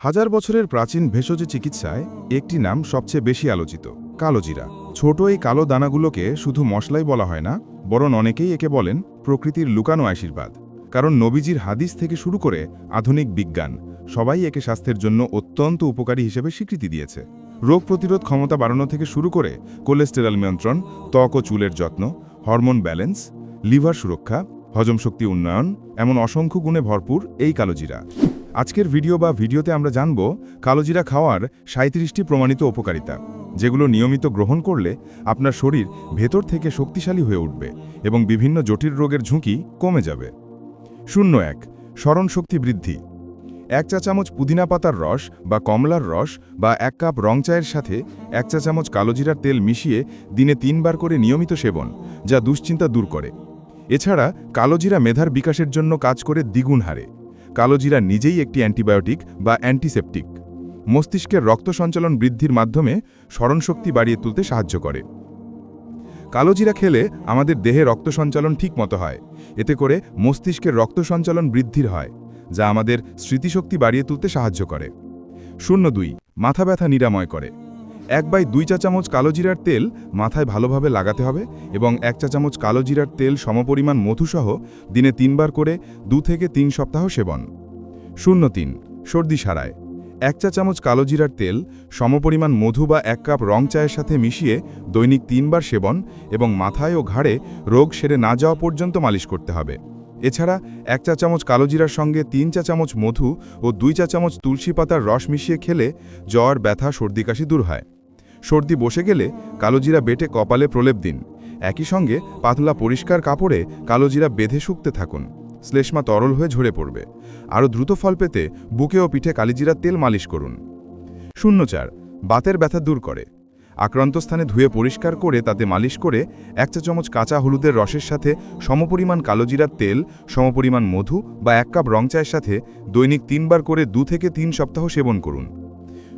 হাজার বছরের প্রাচীন ভেষজ চিকিৎসায় একটি নাম সবচেয়ে বেশি আলোচিত, কালোজিরা। ছোট এই কালো দানাগুলোকে শুধু মশলাই বলা হয় না, বরং অনেকেই একে বলেন প্রকৃতির লুকানো আশীর্বাদ। কারণ নবীজির হাদিস থেকে শুরু করে আধুনিক বিজ্ঞান সবাই একে স্বাস্থ্যের জন্য অত্যন্ত উপকারী হিসেবে স্বীকৃতি দিয়েছে। রোগ প্রতিরোধ ক্ষমতা বাড়ানো থেকে শুরু করে কোলেস্টেরল নিয়ন্ত্রণ, ত্বক ও চুলের যত্ন, হরমোন ব্যালেন্স, লিভার সুরক্ষা, হজমশক্তি উন্নয়ন, এমন অসংখ্য গুণে ভরপুর এই কালোজিরা। আজকের ভিডিওতে আমরা জানব কালোজিরা খাওয়ার ৩৭টি প্রমাণিত উপকারিতা, যেগুলো নিয়মিত গ্রহণ করলে আপনার শরীর ভেতর থেকে শক্তিশালী হয়ে উঠবে এবং বিভিন্ন জটিল রোগের ঝুঁকি কমে যাবে। ০১ স্মরণশক্তি বৃদ্ধি। ১ চা চামচ পুদিনা পাতার রস বা কমলার রস বা ১ কাপ রং চায়ের সাথে ১ চা চামচ কালোজিরার তেল মিশিয়ে দিনে ৩ বার করে নিয়মিত সেবন, যা দুশ্চিন্তা দূর করে। এছাড়া কালোজিরা মেধার বিকাশের জন্য কাজ করে দ্বিগুণ হারে। কালোজিরা নিজেই একটি অ্যান্টিবায়োটিক বা অ্যান্টিসেপটিক। মস্তিষ্কের রক্ত সঞ্চালন বৃদ্ধির মাধ্যমে স্মরণশক্তি বাড়িয়ে তুলতে সাহায্য করে। কালোজিরা খেলে আমাদের দেহে রক্ত সঞ্চালন ঠিকমতো হয়। এতে করে মস্তিষ্কের রক্ত সঞ্চালন বৃদ্ধির হয়, যা আমাদের স্মৃতিশক্তি বাড়িয়ে তুলতে সাহায্য করে। ০২ মাথা ব্যথা নিরাময় করে। ১/২ চা চামচ কালোজিরার তেল মাথায় ভালোভাবে লাগাতে হবে এবং ১ চা চামচ কালোজিরার তেল সমপরিমাণ মধুসহ দিনে ৩ বার করে ২ থেকে ৩ সপ্তাহ সেবন। ০৩ সর্দি সারায়। ১ চা চামচ কালোজিরার তেল সমপরিমাণ মধু বা ১ কাপ রং চায়ের সাথে মিশিয়ে দৈনিক ৩ বার সেবন এবং মাথায় ও ঘাড়ে রোগ সেরে না যাওয়া পর্যন্ত মালিশ করতে হবে। এছাড়া ১ চা চামচ কালোজিরার সঙ্গে ৩ চা চামচ মধু ও ২ চা চামচ তুলসী পাতার রস মিশিয়ে খেলে জ্বর, ব্যথা, সর্দি কাশি দূর হয়। সর্দি বসে গেলে কালোজিরা বেটে কপালে প্রলেপ দিন। একই সঙ্গে পাতলা পরিষ্কার কাপড়ে কালোজিরা বেঁধে শুকতে থাকুন। শ্লেষ্মা তরল হয়ে ঝরে পড়বে। আরও দ্রুত ফল পেতে বুকে ও পিঠে কালিজিরার তেল মালিশ করুন। ০৪ বাতের ব্যথা দূর করে। আক্রান্ত স্থানে ধুয়ে পরিষ্কার করে তাতে মালিশ করে ১ চা চামচ কাঁচা হলুদের রসের সাথে সমপরিমাণ কালোজিরার তেল, সমপরিমাণ মধু বা ১ কাপ রং চায়ের সাথে দৈনিক ৩ বার করে ২ থেকে ৩ সপ্তাহ সেবন করুন।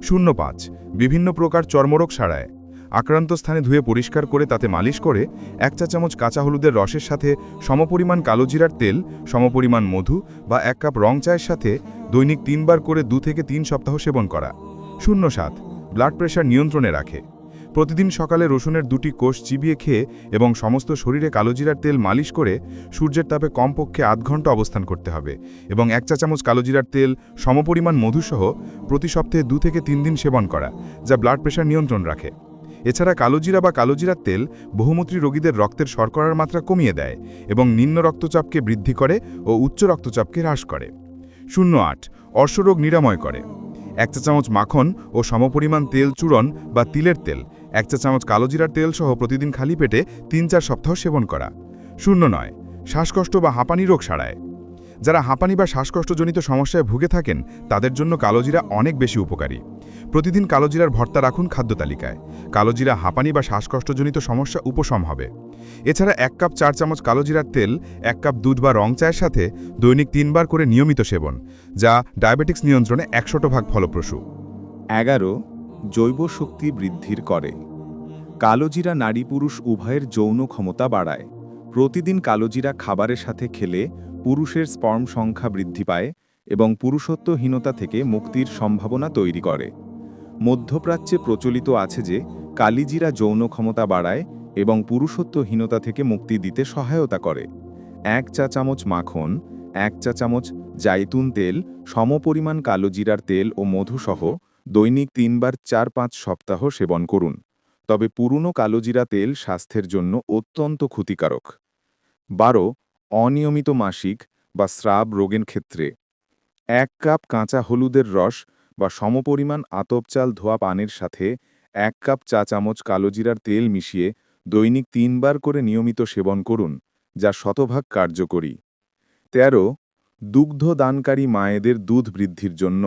০৫ বিভিন্ন প্রকার চর্মরোগ সারায়। আক্রান্ত স্থানে ধুয়ে পরিষ্কার করে তাতে মালিশ করে ১ চা চামচ কাঁচা হলুদের রসের সাথে সমপরিমাণ কালোজিরার তেল, সমপরিমাণ মধু বা ১ কাপ রং চায়ের সাথে দৈনিক ৩ বার করে ২ থেকে ৩ সপ্তাহ সেবন করা। ০৭ ব্লাড প্রেশার নিয়ন্ত্রণে রাখে। প্রতিদিন সকালে রসুনের ২টি কোষ চিবিয়ে খেয়ে এবং সমস্ত শরীরে কালোজিরার তেল মালিশ করে সূর্যের তাপে কমপক্ষে আধ ঘন্টা অবস্থান করতে হবে এবং ১ চা চামচ কালোজিরার তেল সমপরিমাণ মধুসহ প্রতি সপ্তাহে ২ থেকে ৩ দিন সেবন করা, যা ব্লাড প্রেশার নিয়ন্ত্রণ রাখে। এছাড়া কালোজিরা বা কালোজিরার তেল বহুমূত্রী রোগীদের রক্তের শর্করার মাত্রা কমিয়ে দেয় এবং নিম্ন রক্তচাপকে বৃদ্ধি করে ও উচ্চ রক্তচাপকে হ্রাস করে। ০৮ অর্শরোগ নিরাময় করে। ১ চা চামচ মাখন ও সমপরিমাণ তেল চূর্ণ বা তিলের তেল, ১ চা চামচ কালোজিরার তেল সহ প্রতিদিন খালি পেটে ৩-৪ সপ্তাহ সেবন করা। ০৯ শ্বাসকষ্ট বা হাঁপানি রোগ সারায়। যারা হাঁপানি বা শ্বাসকষ্টজনিত সমস্যায় ভুগে থাকেন তাদের জন্য কালোজিরা অনেক বেশি উপকারী। প্রতিদিন কালোজিরার ভর্তা রাখুন খাদ্য তালিকায়। কালোজিরা হাঁপানি বা শ্বাসকষ্টজনিত সমস্যা উপশম হবে। এছাড়া ১ কাপ ৪ চামচ কালোজিরার তেল ১ কাপ দুধ বা রং চায়ের সাথে দৈনিক ৩ বার করে নিয়মিত সেবন, যা ডায়াবেটিক্স নিয়ন্ত্রণে ১০০% ফলপ্রসূ। ১১ জৈব শক্তি বৃদ্ধির করে। কালোজিরা নারী পুরুষ উভয়ের যৌন ক্ষমতা বাড়ায়। প্রতিদিন কালোজিরা খাবারের সাথে খেলে পুরুষের স্পার্ম সংখ্যা বৃদ্ধি পায় এবং পুরুষত্বহীনতা থেকে মুক্তির সম্ভাবনা তৈরি করে। মধ্যপ্রাচ্যে প্রচলিত আছে যে কালিজিরা যৌন ক্ষমতা বাড়ায় এবং পুরুষত্বহীনতা থেকে মুক্তি দিতে সহায়তা করে। ১ চা চামচ মাখন, ১ চা চামচ জাইতুন তেল, সমপরিমাণ কালোজিরার তেল ও মধুসহ দৈনিক ৩ বার ৪-৫ সপ্তাহ সেবন করুন। তবে পুরনো কালোজিরা তেল স্বাস্থ্যের জন্য অত্যন্ত ক্ষতিকারক। ১২ অনিয়মিত মাসিক বা স্রাব রোগের ক্ষেত্রে ১ কাপ কাঁচা হলুদের রস বা সমপরিমাণ আতপ চাল ধোয়া পানের সাথে ১ কাপ চা চামচ কালোজিরার তেল মিশিয়ে দৈনিক ৩ বার করে নিয়মিত সেবন করুন, যা শতভাগ কার্যকরী। ১৩ দুগ্ধদানকারী মায়েদের দুধ বৃদ্ধির জন্য।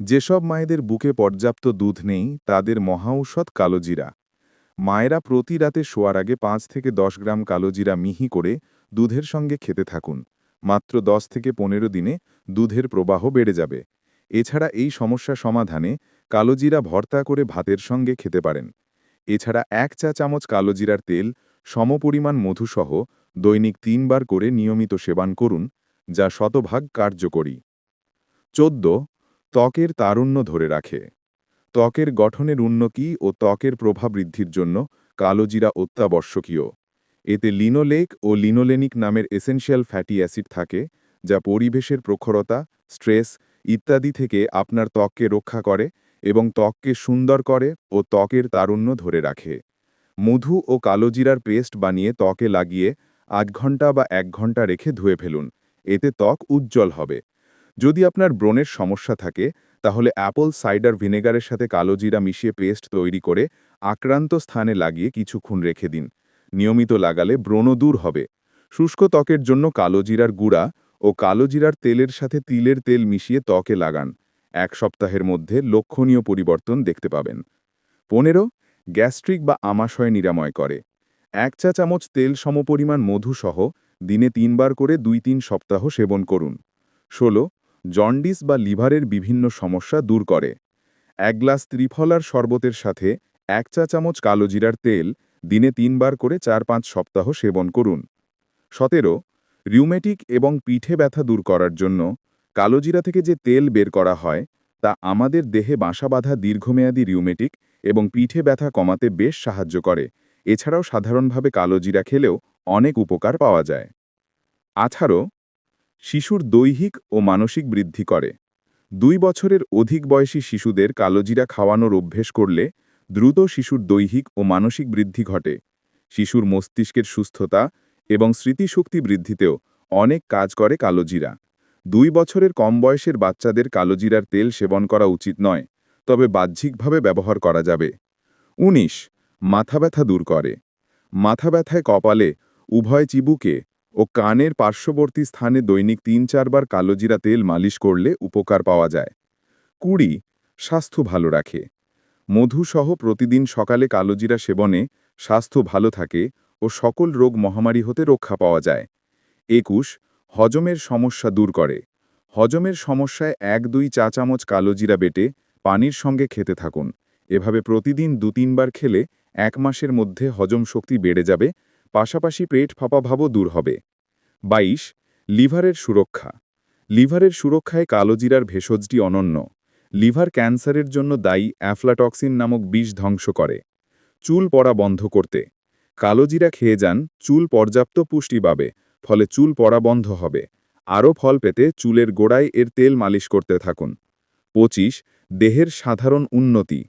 যেসব মায়েদের বুকে পর্যাপ্ত দুধ নেই তাদের মহাঔষধ কালোজিরা। মায়েরা প্রতি রাতে শোয়ার আগে ৫ থেকে ১০ গ্রাম কালোজিরা মিহি করে দুধের সঙ্গে খেতে থাকুন। মাত্র ১০ থেকে ১৫ দিনে দুধের প্রবাহ বেড়ে যাবে। এছাড়া এই সমস্যা সমাধানে কালোজিরা ভর্তা করে ভাতের সঙ্গে খেতে পারেন। এছাড়া ১ চা চামচ কালোজিরার তেল সমপরিমাণ মধুসহ দৈনিক ৩ বার করে নিয়মিত সেবন করুন, যা শতভাগ কার্যকরী। ১৪ ত্বকের তারুণ্য ধরে রাখে। ত্বকের গঠনের উন্নতি ও ত্বকের প্রভা বৃদ্ধির জন্য কালোজিরা অত্যাবশ্যকীয়। এতে লিনোলেক ও লিনোলেনিক নামের এসেনশিয়াল ফ্যাটি অ্যাসিড থাকে, যা পরিবেশের প্রখরতা, স্ট্রেস ইত্যাদি থেকে আপনার ত্বককে রক্ষা করে এবং ত্বককে সুন্দর করে ও ত্বকের তারুণ্য ধরে রাখে। মধু ও কালোজিরার পেস্ট বানিয়ে ত্বকে লাগিয়ে ৮ ঘন্টা বা ১ ঘন্টা রেখে ধুয়ে ফেলুন। এতে ত্বক উজ্জ্বল হবে। যদি আপনার ব্রণের সমস্যা থাকে, তাহলে অ্যাপল সাইডার ভিনেগারের সাথে কালোজিরা মিশিয়ে পেস্ট তৈরি করে আক্রান্ত স্থানে লাগিয়ে কিছুক্ষণ রেখে দিন। নিয়মিত লাগালে ব্রণ দূর হবে। শুষ্ক ত্বকের জন্য কালোজিরার গুঁড়া ও কালোজিরার তেলের সাথে তিলের তেল মিশিয়ে ত্বকে লাগান। ১ সপ্তাহের মধ্যে লক্ষণীয় পরিবর্তন দেখতে পাবেন। ১৫ গ্যাস্ট্রিক বা আমাশয় নিরাময় করে। ১ চা চামচ তেল সমপরিমাণ মধু সহ দিনে ৩ বার করে ২-৩ সপ্তাহ সেবন করুন। ১৬ জন্ডিস বা লিভারের বিভিন্ন সমস্যা দূর করে। ১ গ্লাস ত্রিফলার শরবতের সাথে ১ চা চামচ কালোজিরার তেল দিনে ৩ বার করে ৪-৫ সপ্তাহ সেবন করুন। ১৭ রিউমেটিক এবং পিঠে ব্যথা দূর করার জন্য কালোজিরা থেকে যে তেল বের করা হয়, তা আমাদের দেহে বাসা বাঁধা দীর্ঘমেয়াদী রিউমেটিক এবং পিঠে ব্যথা কমাতে বেশ সাহায্য করে। এছাড়াও সাধারণভাবে কালোজিরা খেলেও অনেক উপকার পাওয়া যায়। ১৮ শিশুর দৈহিক ও মানসিক বৃদ্ধি করে। ২ বছরের অধিক বয়সী শিশুদের কালোজিরা খাওয়ানোর অভ্যেস করলে দ্রুত শিশুর দৈহিক ও মানসিক বৃদ্ধি ঘটে। শিশুর মস্তিষ্কের সুস্থতা এবং স্মৃতিশক্তি বৃদ্ধিতেও অনেক কাজ করে কালোজিরা। ২ বছরের কম বয়সের বাচ্চাদের কালোজিরার তেল সেবন করা উচিত নয়, তবে বাহ্যিকভাবে ব্যবহার করা যাবে। ১৯ মাথা ব্যথা দূর করে। মাথা ব্যথায় কপালে, উভয় চিবুকে ও কানের পার্শ্ববর্তী স্থানে দৈনিক ৩-৪ বার কালোজিরা তেল মালিশ করলে উপকার পাওয়া যায়। ২০ স্বাস্থ্য ভালো রাখে। মধুসহ প্রতিদিন সকালে কালোজিরা সেবনে স্বাস্থ্য ভালো থাকে ও সকল রোগ মহামারী হতে রক্ষা পাওয়া যায়। ২১ হজমের সমস্যা দূর করে। হজমের সমস্যায় ১-২ চা চামচ কালোজিরা বেটে পানির সঙ্গে খেতে থাকুন। এভাবে প্রতিদিন ২-৩ বার খেলে ১ মাসের মধ্যে হজম শক্তি বেড়ে যাবে, পাশাপাশি পেট ফাঁপা ভাবও দূর হবে। ২২ লিভারের সুরক্ষা। লিভারের সুরক্ষায় কালোজিরার ভেষজটি অনন্য। লিভার ক্যান্সারের জন্য দায়ী অ্যাফলাটক্সিন নামক বিষ ধ্বংস করে। চুল পড়া বন্ধ করতে কালোজিরা খেয়ে যান, চুল পর্যাপ্ত পুষ্টি পাবে, ফলে চুল পড়া বন্ধ হবে। আরও ফল পেতে চুলের গোড়ায় এর তেল মালিশ করতে থাকুন। ২৫ দেহের সাধারণ উন্নতি।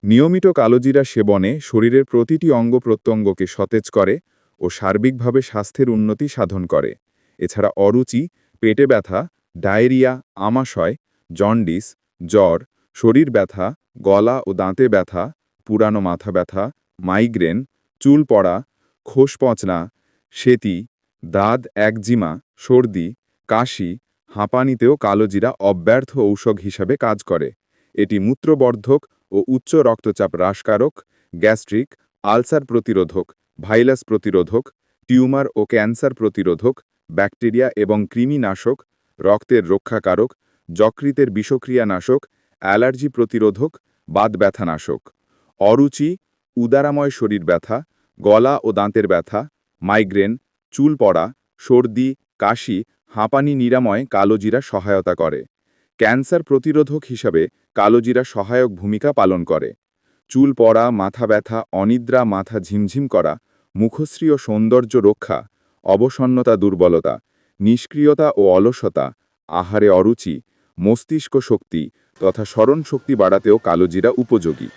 নিয়মিত কালোজিরা সেবনে শরীরের প্রতিটি অঙ্গ প্রত্যঙ্গকে সতেজ করে ও সার্বিকভাবে স্বাস্থ্যের উন্নতি সাধন করে। এছাড়া অরুচি, পেটে ব্যথা, ডায়রিয়া, আমাশয়, জন্ডিস, জ্বর, শরীর ব্যথা, গলা ও দাঁতে ব্যথা, পুরানো মাথা ব্যথা, মাইগ্রেন, চুল পড়া, খোসপচনা, সেতি, দাঁত একজিমা, সর্দি, কাশি, হাঁপানিতেও কালোজিরা অব্যর্থ ঔষধ হিসাবে কাজ করে। এটি মূত্রবর্ধক ও উচ্চ রক্তচাপ হ্রাসকারক, গ্যাস্ট্রিক, আলসার প্রতিরোধক, ভাইরাস প্রতিরোধক, টিউমার ও ক্যান্সার প্রতিরোধক, ব্যাকটেরিয়া এবং কৃমিনাশক, রক্তের রক্ষাকারক, যকৃতের বিষক্রিয়া নাশক, অ্যালার্জি প্রতিরোধক, বাত ব্যথানাশক। অরুচি, উদারাময় শরীর ব্যথা, গলা ও দাঁতের ব্যথা, মাইগ্রেন, চুল পড়া, সর্দি, কাশি, হাঁপানি নিরাময় কালোজিরা সহায়তা করে। ক্যান্সার প্রতিরোধক হিসাবে কালোজিরা সহায়ক ভূমিকা পালন করে। চুল পড়া, মাথা ব্যথা, অনিদ্রা, মাথা ঝিমঝিম করা, মুখশ্রী ও সৌন্দর্য রক্ষা, অবসন্নতা দুর্বলতা, নিষ্ক্রিয়তা ও অলসতা, আহারে অরুচি, মস্তিষ্ক শক্তি তথা স্মরণ শক্তি বাড়াতেও কালোজিরা উপযোগী।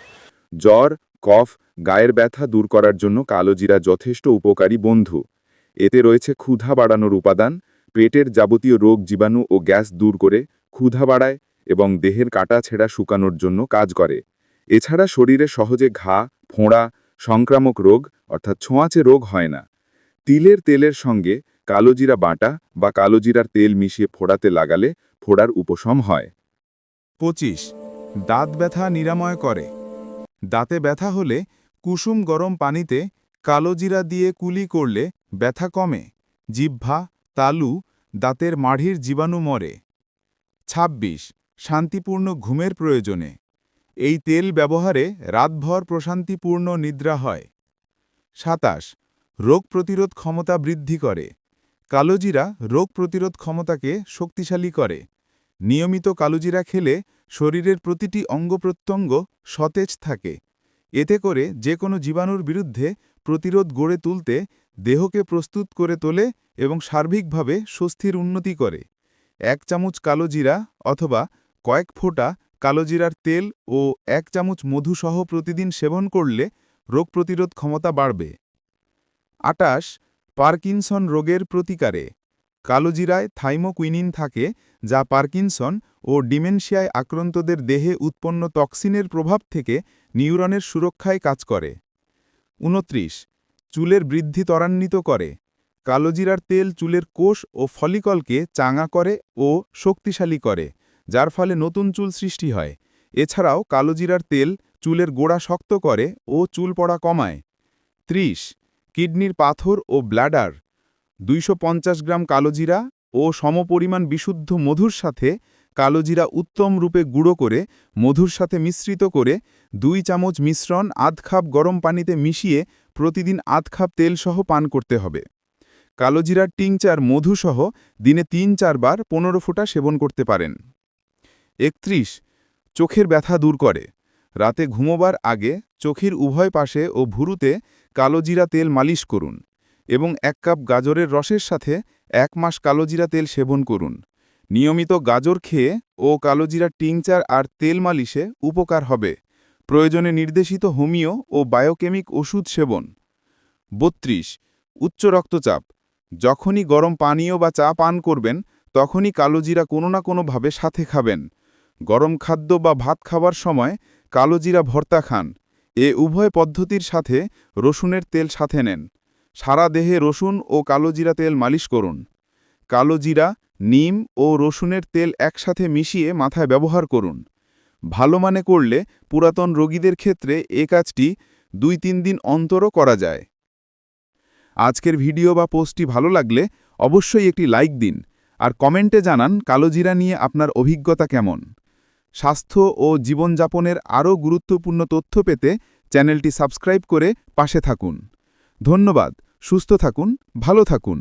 জ্বর, কফ, গায়ের ব্যথা দূর করার জন্য কালোজিরা যথেষ্ট উপকারী বন্ধু। এতে রয়েছে ক্ষুধা বাড়ানোর উপাদান, পেটের যাবতীয় রোগ জীবাণু ও গ্যাস দূর করে ক্ষুধা বাড়ায় এবং দেহের কাটাছেঁড়া শুকানোর জন্য কাজ করে। এছাড়া শরীরে সহজে ঘা, ফোঁড়া, সংক্রামক রোগ অর্থাৎ ছোঁয়াচে রোগ হয় না। তিলের তেলের সঙ্গে কালোজিরা বাটা বা কালোজিরার তেল মিশিয়ে ফোড়াতে লাগালে ফোড়ার উপশম হয়। ২৫ দাঁত ব্যথা নিরাময় করে। দাঁতে ব্যথা হলে কুসুম গরম পানিতে কালোজিরা দিয়ে কুলি করলে ব্যথা কমে, জিহ্বা, তালু, দাঁতের মাড়ির জীবাণু মরে। ২৬ শান্তিপূর্ণ ঘুমের প্রয়োজনে এই তেল ব্যবহারে রাতভর প্রশান্তিপূর্ণ নিদ্রা হয়। ২৭ রোগ প্রতিরোধ ক্ষমতা বৃদ্ধি করে। কালোজিরা রোগ প্রতিরোধ ক্ষমতাকে শক্তিশালী করে। নিয়মিত কালোজিরা খেলে শরীরের প্রতিটি অঙ্গপ্রত্যঙ্গ সতেজ থাকে। এতে করে যে কোনো জীবাণুর বিরুদ্ধে প্রতিরোধ গড়ে তুলতে দেহকে প্রস্তুত করে তোলে এবং সার্বিকভাবে স্বস্তির উন্নতি করে। 1 চামচ কালোজিরা অথবা কয়েক ফোঁটা কালোজিরার তেল ও 1 চামচ মধু সহ প্রতিদিন সেবন করলে রোগ প্রতিরোধ ক্ষমতা বাড়বে। 28 পার্কিনসন রোগের প্রতিকারে কালোজিরায় থাইমোকুইনিন থাকে, যা পার্কিনসন ও ডিমেনশিয়ায় আক্রান্তদের দেহে উৎপন্ন টক্সিনের প্রভাব থেকে নিউরনের সুরক্ষায় কাজ করে। 29 চুলের বৃদ্ধি ত্বরান্বিত করে কালোজিরার তেল চুলের কোষ ও ফলিকলকে চাঙা করে ও শক্তিশালী করে, যার ফলে নতুন চুল সৃষ্টি হয়। এছাড়াও কালোজিরার তেল চুলের গোড়া শক্ত করে ও চুল পড়া কমায়। 30 কিডনির পাথর ও ব্লাডার 250 গ্রাম কালোজিরা ও সমপরিমাণ বিশুদ্ধ মধুর সাথে কালোজিরা উত্তম রূপে গুঁড়ো করে মধুর সাথে মিশ্রিত করে 2 চামচ মিশ্রণ আধ কাপ গরম পানিতে মিশিয়ে প্রতিদিন আধ কাপ তেলসহ পান করতে হবে। কালোজিরার টিংচার মধুসহ দিনে 3-4 বার 15 ফোঁটা সেবন করতে পারেন। 31 চোখের ব্যথা দূর করে রাতে ঘুমোবার আগে চোখের উভয় পাশে ও ভুরুতে কালোজিরা তেল মালিশ করুন এবং 1 কাপ গাজরের রসের সাথে 1 মাস কালোজিরা তেল সেবন করুন। নিয়মিত গাজর খেয়ে ও কালোজিরা টিংচার আর তেল মালিশে উপকার হবে। প্রয়োজনে নির্দেশিত হোমিও ও বায়োকেমিক ওষুধ সেবন। 32 উচ্চ রক্তচাপ যখনই গরম পানীয় বা চা পান করবেন তখনই কালোজিরা কোনো না কোনোভাবে সাথে খাবেন। গরম খাদ্য বা ভাত খাওয়ার সময় কালোজিরা ভর্তা খান। এ উভয় পদ্ধতির সাথে রসুনের তেল সাথে নেন। সারা দেহে রসুন ও কালোজিরা তেল মালিশ করুন। কালোজিরা, নিম ও রসুনের তেল একসাথে মিশিয়ে মাথায় ব্যবহার করুন। ভালো মানে করলে পুরাতন রোগীদের ক্ষেত্রে এ কাজটি 2-3 দিন অন্তরও করা যায়। আজকের ভিডিও বা পোস্টটি ভালো লাগলে অবশ্যই একটি লাইক দিন আর কমেন্টে জানান কালোজিরা নিয়ে আপনার অভিজ্ঞতা কেমন। স্বাস্থ্য ও জীবনযাপনের আরও গুরুত্বপূর্ণ তথ্য পেতে চ্যানেলটি সাবস্ক্রাইব করে পাশে থাকুন। ধন্যবাদ। সুস্থ থাকুন, ভালো থাকুন।